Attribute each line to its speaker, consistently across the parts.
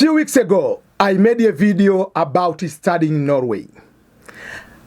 Speaker 1: Few weeks ago, I made a video about studying in Norway.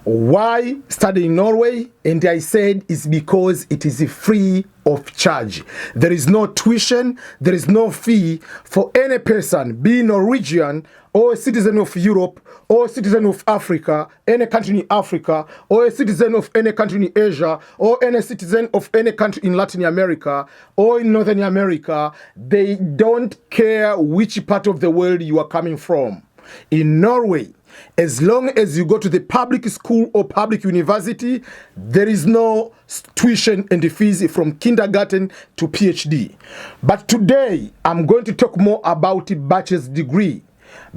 Speaker 1: Why study in Norway? And I said it's because it is free of charge. There is no tuition, there is no fee for any person, be Norwegian or a citizen of Europe or a citizen of Africa, any country in Africa, or a citizen of any country in Asia, or any citizen of any country in Latin America or in Northern America. They don't care which part of the world you are coming from. In Norway, as long as you go to the public school or public university, there is no tuition and fees from kindergarten to PhD. But today, I'm going to talk more about a bachelor's degree,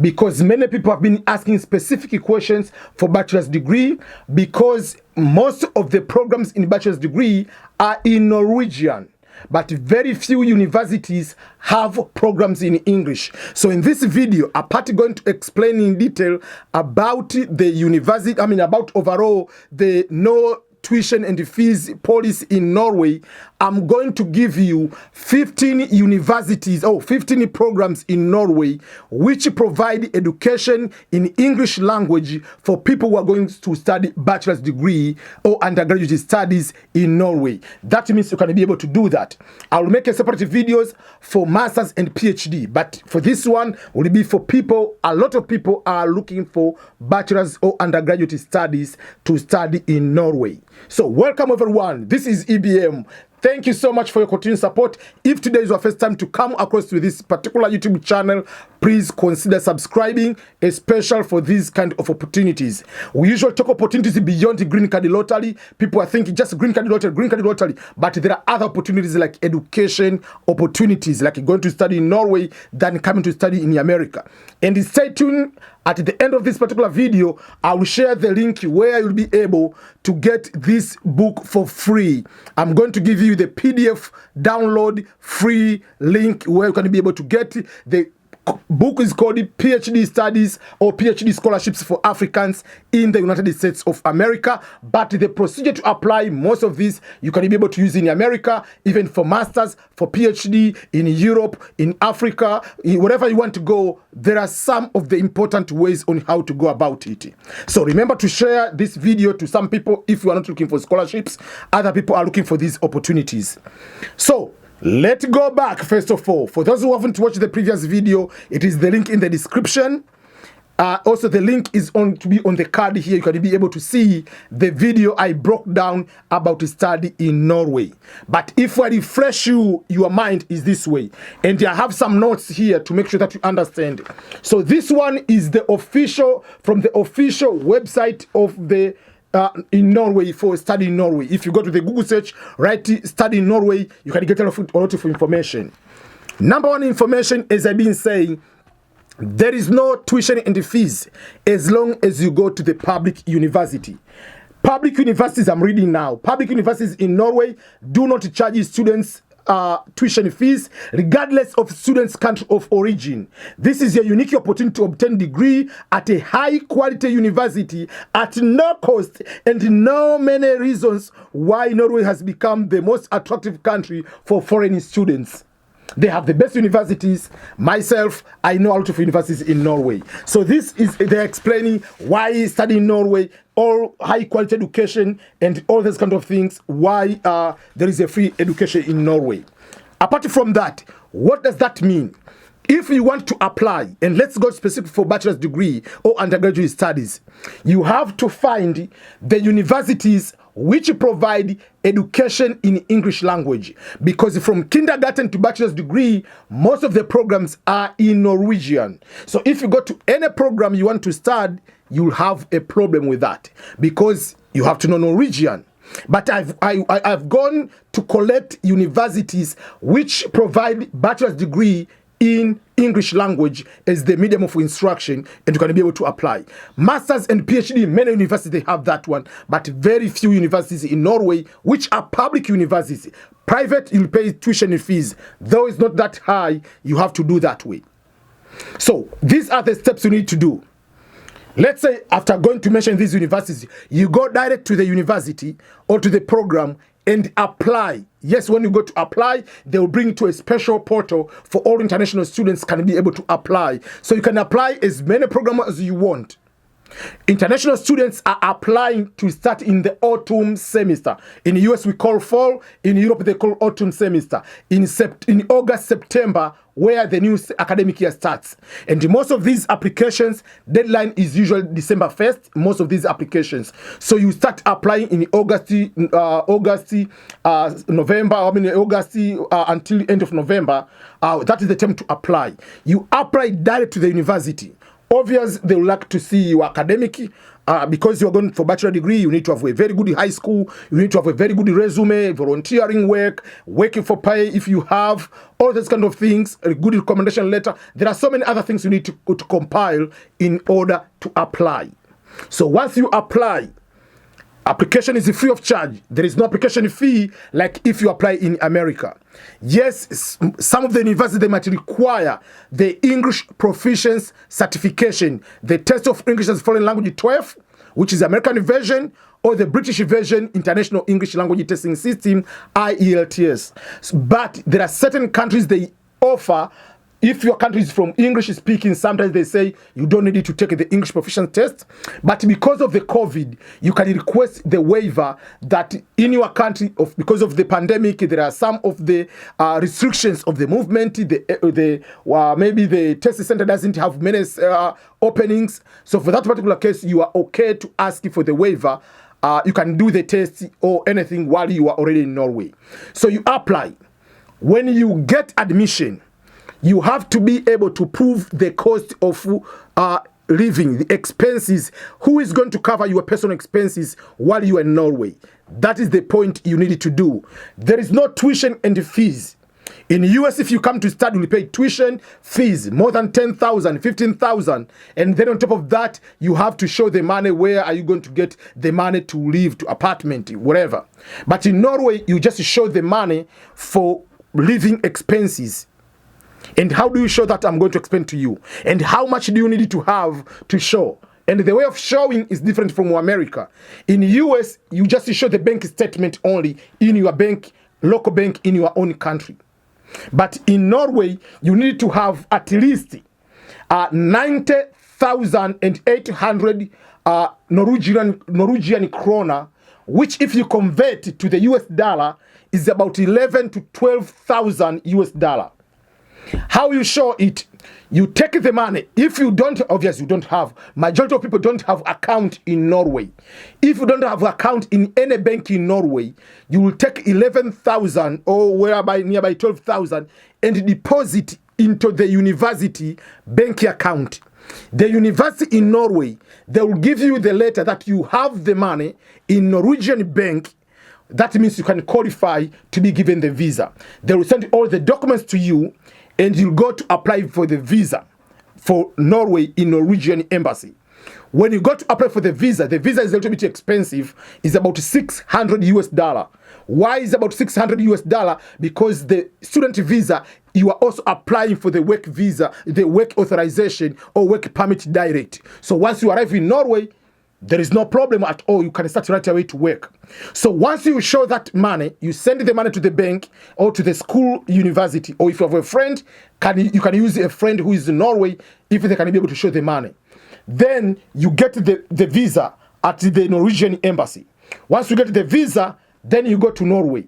Speaker 1: because many people have been asking specific questions for bachelor's degree, because most of the programs in bachelor's degree are in Norwegian. But very few universities have programs in English. So in this video, apart from going to explain in detail about the university, about overall the no tuition and fees policy in Norway, I'm going to give you 15 universities or 15 programs in Norway which provide education in English language for people who are going to study bachelor's degree or undergraduate studies in Norway. That means you can be able to do that. I'll make a separate videos for masters and PhD, but for this one will be for people. A lot of people are looking for bachelor's or undergraduate studies to study in Norway. So welcome everyone. This is EBM. Thank you so much for your continued support. If today is your first time to come across to this particular YouTube channel, please consider subscribing, especially for these kind of opportunities. We usually talk opportunities beyond the green card lottery. People are thinking just green card lottery, but there are other opportunities like education opportunities, like going to study in Norway than coming to study in America. And stay tuned. At the end of this particular video, I will share the link where you'll be able to get this book for free. I'm going to give you the PDF download free link where you can be able to get the book. Is called PhD Studies or PhD Scholarships for Africans in the United States of America. But the procedure to apply most of this, you can be able to use in America, even for masters, for PhD, in Europe, in Africa, wherever you want to go. There are some of the important ways on how to go about it. So remember to share this video to some people if you are not looking for scholarships. Other people are looking for these opportunities. So let's go back first of all. For those who haven't watched the previous video, it is the link in the description. Also, the link is on to be on the card here. You can be able to see the video I broke down about to study in Norway. But if I refresh your mind is this way, and I have some notes here to make sure that you understand. So this one is the official from the official website of the in Norway for study in Norway. If you go to the Google search, write study in Norway, you can get a lot of information. Number one information, as I've been saying, there is no tuition and fees as long as you go to the public university. Public universities, I'm reading now, public universities in Norway do not charge students tuition fees regardless of students' country of origin. This is a unique opportunity to obtain degree at a high quality university at no cost, and no many reasons why Norway has become the most attractive country for foreign students. They have the best universities. Myself, I know a lot of universities in Norway. So this is, they're explaining why study in Norway, all high quality education and all those kind of things, why there is a free education in Norway. Apart from that, what does that mean? If you want to apply, and let's go specific for bachelor's degree or undergraduate studies, you have to find the universities which provide education in English language, because from kindergarten to bachelor's degree, most of the programs are in Norwegian. So if you go to any program you want to study, you'll have a problem with that because you have to know Norwegian. But I've gone to collect universities which provide bachelor's degree in English language as the medium of instruction, and you can be able to apply. Masters and PhD, many universities, they have that one, but very few universities in Norway, which are public universities. Private, you'll pay tuition fees. Though it's not that high, you have to do that way. So these are the steps you need to do. Let's say after going to mention these universities, you go direct to the university or to the program and apply. Yes, when you go to apply, they will bring you to a special portal for all international students can be able to apply. So you can apply as many programs as you want. International students are applying to start in the autumn semester. In the US, we call fall. In Europe, they call autumn semester. In August, September, where the new academic year starts. And most of these applications, deadline is usually December 1st, most of these applications. So you start applying in August, November, August until the end of November. That is the time to apply. You apply direct to the university. Obviously, they would like to see your academic. Because you're going for bachelor degree, you need to have a very good high school, you need to have a very good resume, volunteering work, working for pay if you have, all those kind of things, a good recommendation letter. There are so many other things you need to compile in order to apply. So once you apply, application is free of charge. There is no application fee like if you apply in America. Yes, some of the universities, they might require the English proficiency certification, the test of English as foreign language 12, which is the American version, or the British version, International English Language Testing System, IELTS. But there are certain countries they offer. If your country is from English speaking, sometimes they say you don't need to take the English proficiency test. But because of the COVID, you can request the waiver that in your country, because of the pandemic, there are some of the restrictions of the movement. Maybe the test center doesn't have many openings. So for that particular case, you are okay to ask for the waiver. You can do the test or anything while you are already in Norway. So you apply. When you get admission, you have to be able to prove the cost of living, the expenses. Who is going to cover your personal expenses while you are in Norway? That is the point you need to do. There is no tuition and fees. In the US, if you come to study, you pay tuition fees, more than 10,000, 15,000. And then on top of that, you have to show the money. Where are you going to get the money to live, to apartment, whatever. But in Norway, you just show the money for living expenses. And how do you show that? I'm going to explain to you. And how much do you need to have to show? And the way of showing is different from America. In the US, you just show the bank statement only in your bank, local bank in your own country. But in Norway, you need to have at least 90,800 Norwegian krona, which if you convert to the US dollar is about 11 to 12,000 US dollar. How you show it? You take the money. If you don't, obviously you don't have. Majority of people don't have account in Norway. If you don't have account in any bank in Norway, you will take 11,000 or whereby nearby 12,000 and deposit into the university bank account. The university in Norway, they will give you the letter that you have the money in Norwegian bank. That means you can qualify to be given the visa. They will send all the documents to you, and you'll go to apply for the visa for Norway in Norwegian embassy. When you go to apply for the visa is a little bit expensive. It's about 600 US dollar. Why is about 600 US dollar? Because the student visa, you are also applying for the work visa, the work authorization or work permit direct. So once you arrive in Norway, there is no problem at all. You can start right away to work. So once you show that money, you send the money to the bank or to the school, university, or if you have a friend, you can use a friend who is in Norway if they can be able to show the money. Then you get the visa at the Norwegian embassy. Once you get the visa, then you go to Norway.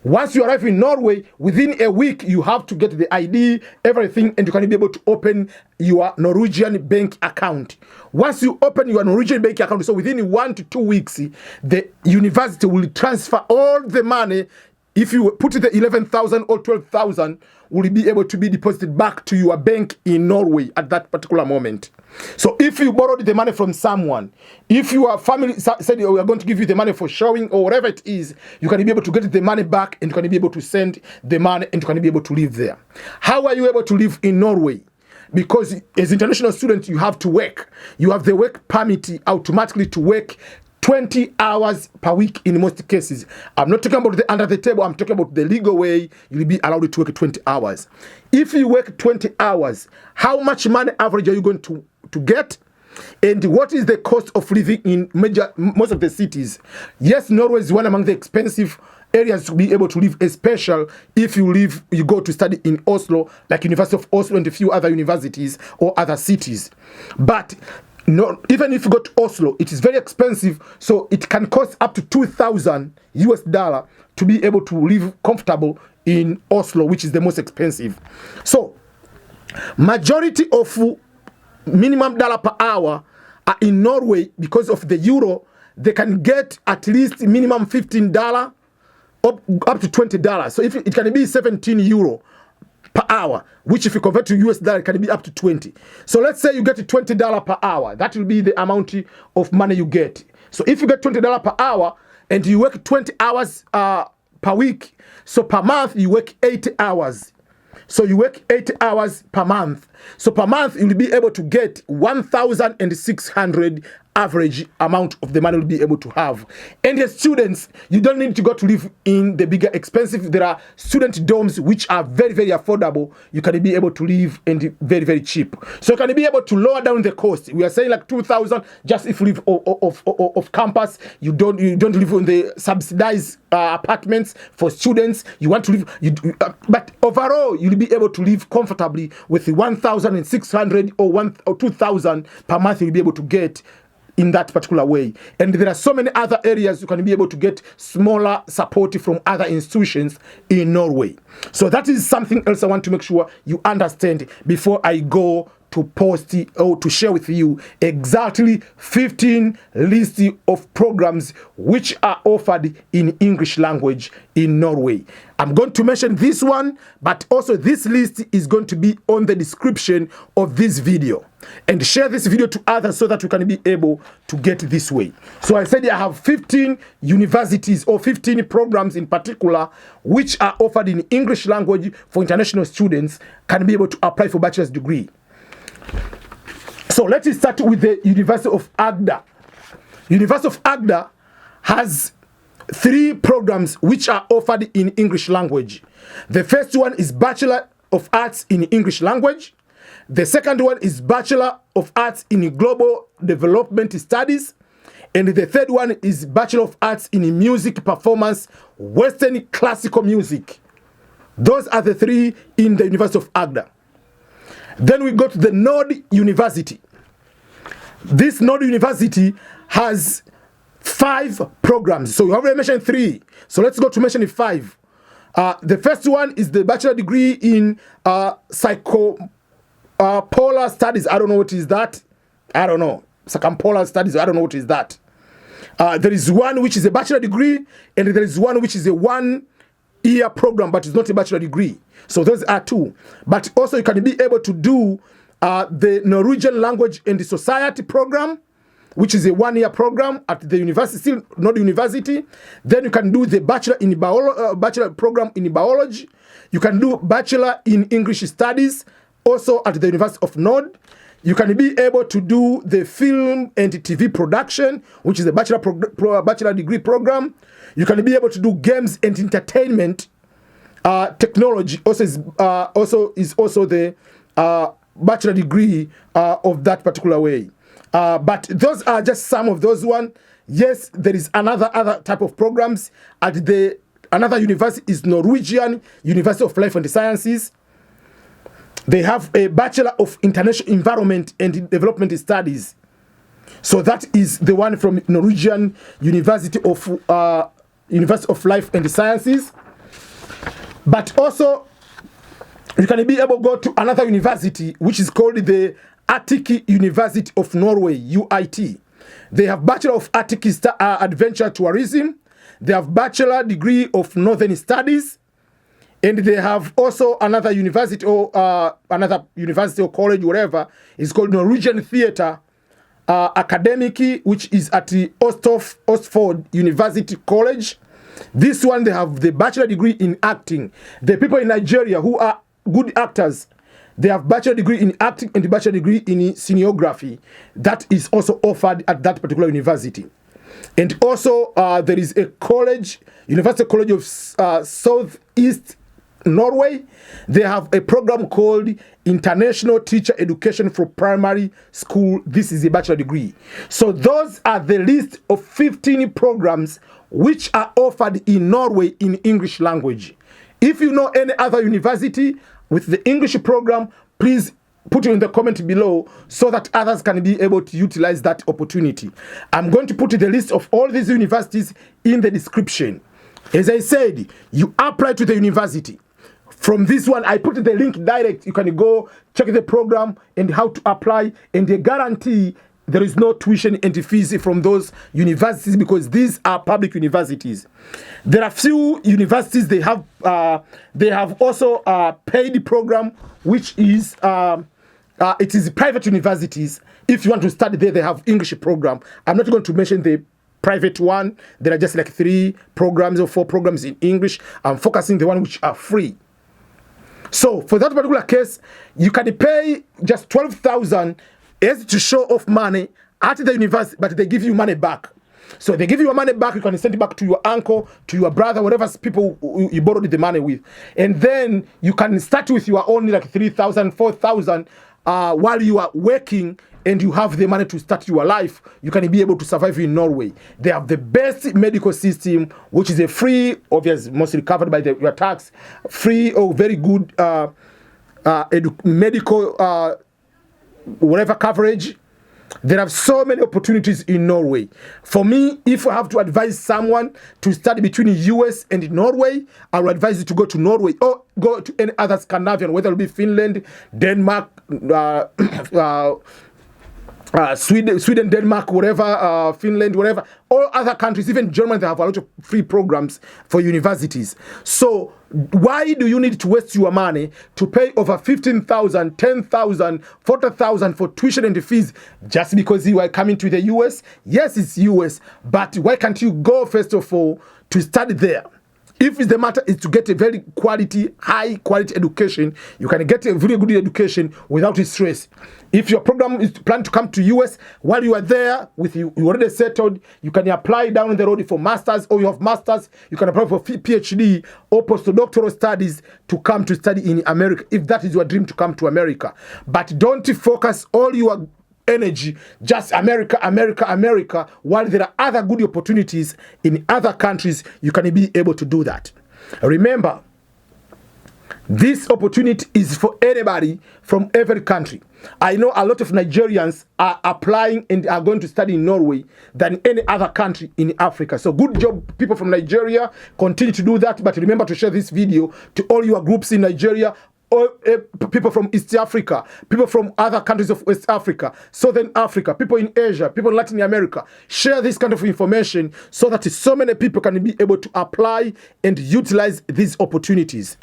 Speaker 1: Once you arrive in Norway, within a week, you have to get the ID, everything, and you can be able to open your Norwegian bank account. Once you open your Norwegian bank account, so within 1 to 2 weeks, the university will transfer all the money. If you put the 11,000 or 12,000, will be able to be deposited back to your bank in Norway at that particular moment. So if you borrowed the money from someone, if your family said, oh, we are going to give you the money for showing or whatever it is, you can be able to get the money back and you can be able to send the money and you can be able to live there. How are you able to live in Norway? Because as international students, you have to work. You have the work permit automatically to work 20 hours per week in most cases. I'm not talking about the under the table. I'm talking about the legal way. You'll be allowed to work 20 hours. If you work 20 hours, how much money average are you going to get? And what is the cost of living in most of the cities? Yes, Norway is one among the expensive areas to be able to live, especially if you go to study in Oslo, like University of Oslo and a few other universities or other cities. But no, even if you go to Oslo, it is very expensive, so it can cost up to $2,000 to be able to live comfortable in Oslo, which is the most expensive. So majority of minimum dollar per hour are in Norway. Because of the euro, they can get at least minimum $15 up to $20. So if it can be 17 euro per hour, which if you convert to US dollar, it can be up to 20. So let's say you get $20 per hour. That will be the amount of money you get. So if you get $20 per hour and you work 20 hours per week, so per month you work 80 hours. So you work 80 hours per month. So per month you'll be able to get 1,600 average amount of the money you'll be able to have. And as students, you don't need to go to live in the bigger expensive. There are student dorms which are very, very affordable. You can be able to live and very, very cheap. So you can be able to lower down the cost. We are saying like 2,000 just if you live off campus. You don't live in the subsidized apartments for students. You want to live, but overall you'll be able to live comfortably with 1,600 or 2,000 per month. You'll be able to get in that particular way. And there are so many other areas you can be able to get smaller support from other institutions in Norway. So that is something else I want to make sure you understand before I go to post or to share with you exactly 15 lists of programs which are offered in English language in Norway. I'm going to mention this one, but also this list is going to be on the description of this video. And share this video to others so that we can be able to get this way. So I said I have 15 universities or 15 programs in particular which are offered in English language for international students can be able to apply for bachelor's degree. So let's start with the University of Agder. University of Agder has 3 programs which are offered in English language. The first one is Bachelor of Arts in English language. The second one is Bachelor of Arts in Global Development Studies. And the third one is Bachelor of Arts in Music Performance, Western Classical Music. Those are the 3 in the University of Agder. Then we go to the Nord University. This Nord University has 5 programs. So we already mentioned 3. So let's go to mention 5. The first one is the bachelor degree in Circumpolar Studies. I don't know what is that. I don't know. Circumpolar Studies. I don't know what is that. There is one which is a bachelor degree, and there is one which is a 1-year program, but it's not a bachelor degree. So those are 2. But also you can be able to do the Norwegian Language and Society program, which is a 1-year program at the university, still not university. Then you can do the bachelor program in biology. You can do bachelor in English studies, also at the University of Nord. You can be able to do the film and TV production, which is a bachelor degree program. You can be able to do games and entertainment technology. Also is the bachelor degree of that particular way. But those are just some of those one. Yes, there is other type of programs at another university is Norwegian University of Life and Sciences. They have a Bachelor of International Environment and Development Studies. So that is the one from Norwegian University of Life and Sciences. But also, you can be able to go to another university, which is called the Arctic University of Norway, UIT. They have Bachelor of Arctic Adventure Tourism. They have Bachelor degree of Northern Studies. And they have also another university or college, whatever. It's called Norwegian Theatre Academic, which is at the Ostford University College. This one, they have the bachelor degree in acting. The people in Nigeria who are good actors, they have bachelor degree in acting and the bachelor degree in cinematography. That is also offered at that particular university. And also there is a college, University College of Southeast Norway, they have a program called International Teacher Education for Primary School. This is a bachelor degree. So those are the list of 15 programs which are offered in Norway in English language. If you know any other university with the English program, please put it in the comment below so that others can be able to utilize that opportunity. I'm going to put the list of all these universities in the description. As I said, you apply to the university. From this one, I put the link direct. You can go check the program and how to apply, and they guarantee there is no tuition and fees from those universities because these are public universities. There are few universities they have also a paid program, which is it is private universities. If you want to study there, they have English program. I'm not going to mention the private one. There are just like 3 programs or 4 programs in English. I'm focusing the one which are free. So for that particular case, you can pay just 12,000 as to show off money at the university, but they give you money back. So they give you your money back, you can send it back to your uncle, to your brother, whatever people you borrowed the money with. And then you can start with your own like 3,000, 4,000 while you are working and you have the money to start your life. You can be able to survive in Norway. They have the best medical system, which is a free, obviously mostly covered by your tax, free or very good medical whatever coverage. There are so many opportunities in Norway. For me, if I have to advise someone to study between the US and Norway, I will advise you to go to Norway or go to any other Scandinavian, whether it be Finland, Denmark, Sweden, Denmark, whatever, Finland, whatever, all other countries, even Germany, they have a lot of free programs for universities. So why do you need to waste your money to pay over 15,000, 10,000, 40,000 for tuition and fees just because you are coming to the US? Yes, it's US, but why can't you go first of all to study there? If the matter is to get a very quality, high quality education, you can get a very good education without stress. If your program is planned to come to US, while you are there, with you already settled, you can apply down the road for masters, or you have masters, you can apply for PhD or postdoctoral studies to come to study in America, if that is your dream to come to America. But don't focus all your energy just America, America, America, while there are other good opportunities in other countries. You can be able to do that. Remember, this opportunity is for anybody from every country. I know a lot of Nigerians are applying and are going to study in Norway than any other country in Africa. So good job, people from Nigeria. Continue to do that, but remember to share this video to all your groups in Nigeria, or people from East Africa, people from other countries of West Africa, Southern Africa, people in Asia, people in Latin America. Share this kind of information so that so many people can be able to apply and utilize these opportunities.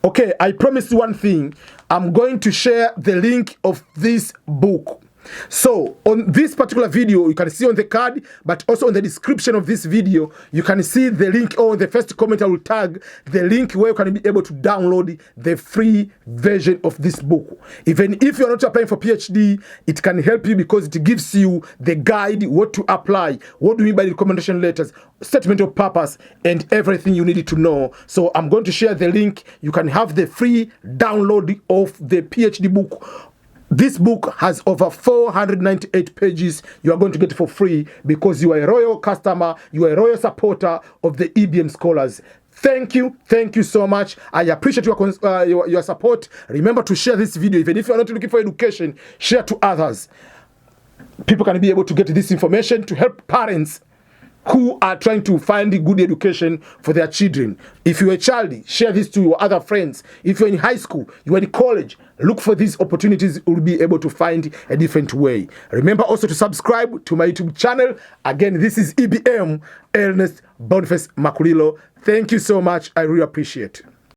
Speaker 1: Okay, I promised one thing. I'm going to share the link of this book. So on this particular video, you can see on the card, but also in the description of this video, you can see the link, or in the first comment I will tag the link where you can be able to download the free version of this book. Even if you're not applying for PhD, it can help you because it gives you the guide, what to apply, what do you mean by recommendation letters, statement of purpose, and everything you need to know. So I'm going to share the link. You can have the free download of the PhD book. This book has over 498 pages. You are going to get it for free because you are a royal customer, you are a royal supporter of the EBM Scholars. Thank you so much. I appreciate your support. Remember to share this video. Even if you are not looking for education, share to others. People can be able to get this information to help parents who are trying to find good education for their children. If you're a child, share this to your other friends. If you're in high school, you're in college, look for these opportunities. You'll be able to find a different way. Remember also to subscribe to my YouTube channel. Again, this is EBM, Ernest Boniface Makulilo. Thank you so much. I really appreciate it.